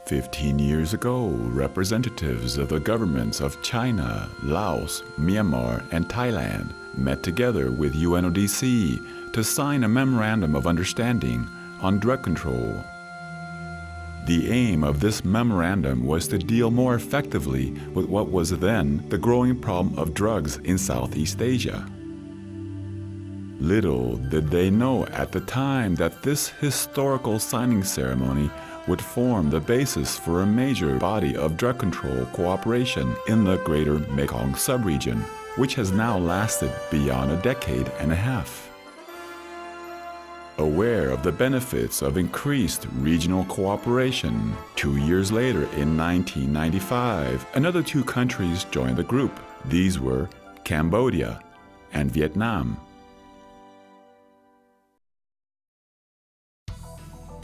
15 years ago, representatives of the governments of China, Laos, Myanmar, and Thailand met together with UNODC to sign a Memorandum of Understanding on drug control. The aim of this memorandum was to deal more effectively with what was then the growing problem of drugs in Southeast Asia. Little did they know at the time that this historical signing ceremony would form the basis for a major body of drug control cooperation in the greater Mekong subregion, which has now lasted beyond a decade and a half. Aware of the benefits of increased regional cooperation, 2 years later in 1995, another 2 countries joined the group. These were Cambodia and Vietnam.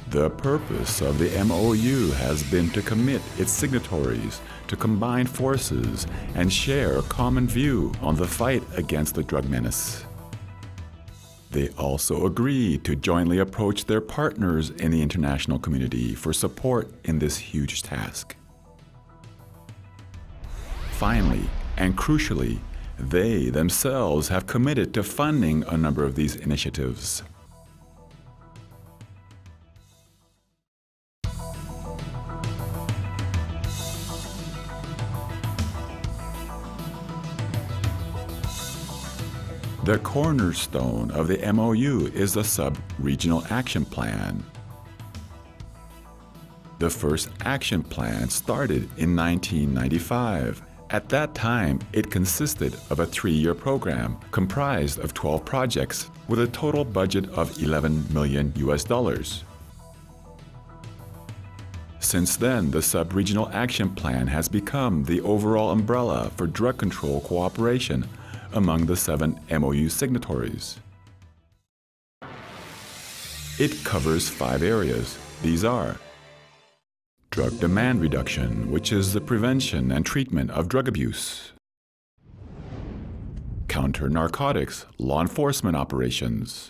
The purpose of the MOU has been to commit its signatories to combine forces and share a common view on the fight against the drug menace. They also agreed to jointly approach their partners in the international community for support in this huge task. Finally, and crucially, they themselves have committed to funding a number of these initiatives. The cornerstone of the MOU is the Sub-Regional Action Plan. The first action plan started in 1995. At that time, it consisted of a 3-year program comprised of 12 projects with a total budget of $11 million. Since then, the Sub-Regional Action Plan has become the overall umbrella for drug control cooperation among the 7 MOU signatories. It covers 5 areas. These are drug demand reduction, which is the prevention and treatment of drug abuse; counter narcotics, law enforcement operations;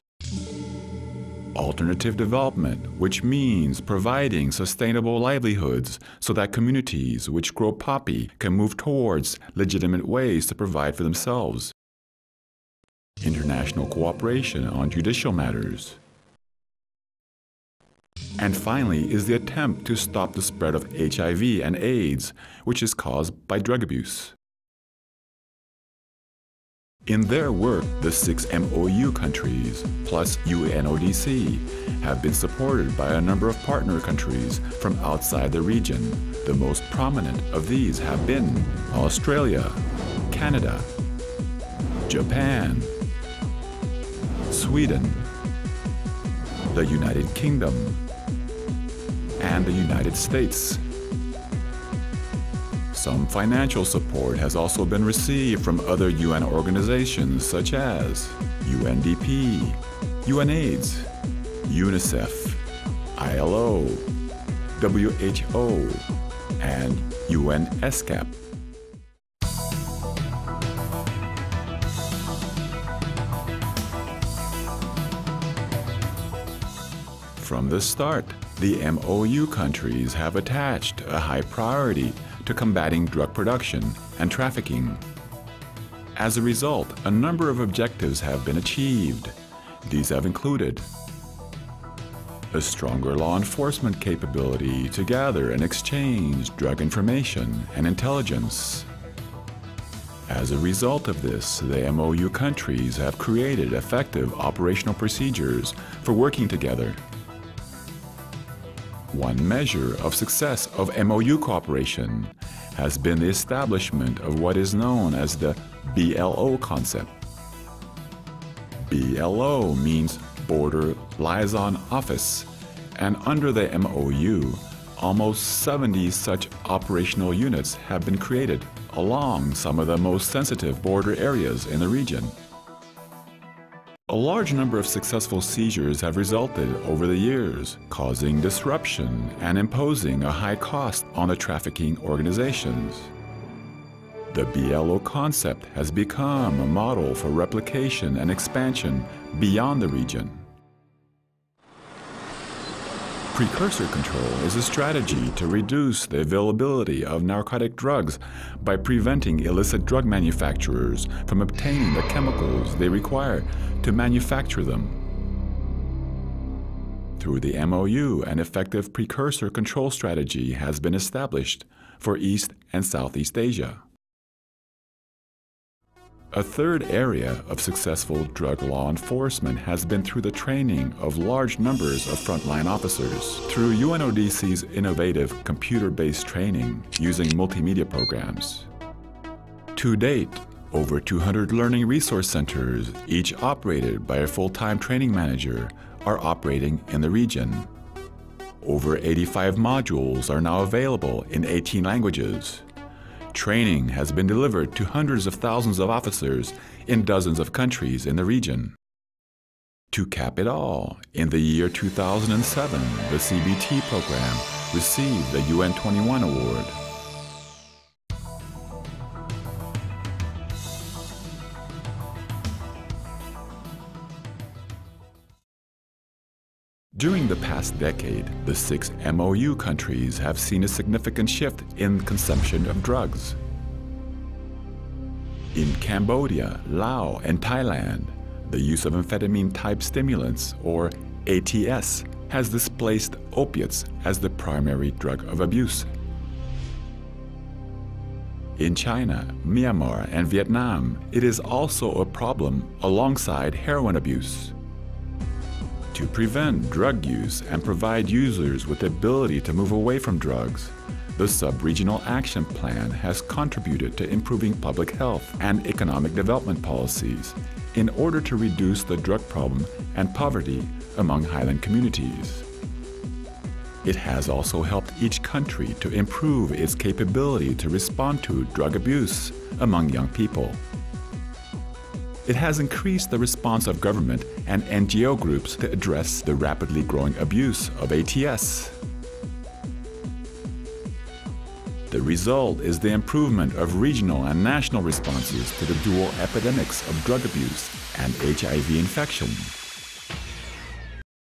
alternative development, which means providing sustainable livelihoods so that communities which grow poppy can move towards legitimate ways to provide for themselves; international cooperation on judicial matters; and finally is the attempt to stop the spread of HIV and AIDS, which is caused by drug abuse. In their work, the 6 MOU countries, plus UNODC, have been supported by a number of partner countries from outside the region. The most prominent of these have been Australia, Canada, Japan, Sweden, the United Kingdom, and the United States. Some financial support has also been received from other UN organizations such as UNDP, UNAIDS, UNICEF, ILO, WHO, and UNESCAP. From the start, the MOU countries have attached a high priority to combating drug production and trafficking. As a result, a number of objectives have been achieved. These have included a stronger law enforcement capability to gather and exchange drug information and intelligence. As a result of this, the MOU countries have created effective operational procedures for working together. One measure of success of MOU cooperation has been the establishment of what is known as the BLO concept. BLO means Border Liaison Office, and under the MOU, almost 70 such operational units have been created along some of the most sensitive border areas in the region. A large number of successful seizures have resulted over the years, causing disruption and imposing a high cost on the trafficking organizations. The BLO concept has become a model for replication and expansion beyond the region. Precursor control is a strategy to reduce the availability of narcotic drugs by preventing illicit drug manufacturers from obtaining the chemicals they require to manufacture them. Through the MOU, an effective precursor control strategy has been established for East and Southeast Asia. A third area of successful drug law enforcement has been through the training of large numbers of frontline officers through UNODC's innovative computer-based training using multimedia programs. To date, over 200 learning resource centers, each operated by a full-time training manager, are operating in the region. Over 85 modules are now available in 18 languages. Training has been delivered to hundreds of thousands of officers in dozens of countries in the region. To cap it all, in the year 2007, the CBT program received the UN 21 award. During the past decade, the 6 MOU countries have seen a significant shift in consumption of drugs. In Cambodia, Laos, and Thailand, the use of amphetamine-type stimulants, or ATS, has displaced opiates as the primary drug of abuse. In China, Myanmar, and Vietnam, it is also a problem alongside heroin abuse. To prevent drug use and provide users with the ability to move away from drugs, the Sub-Regional Action Plan has contributed to improving public health and economic development policies in order to reduce the drug problem and poverty among highland communities. It has also helped each country to improve its capability to respond to drug abuse among young people. It has increased the response of government and NGO groups to address the rapidly growing abuse of ATS. The result is the improvement of regional and national responses to the dual epidemics of drug abuse and HIV infection.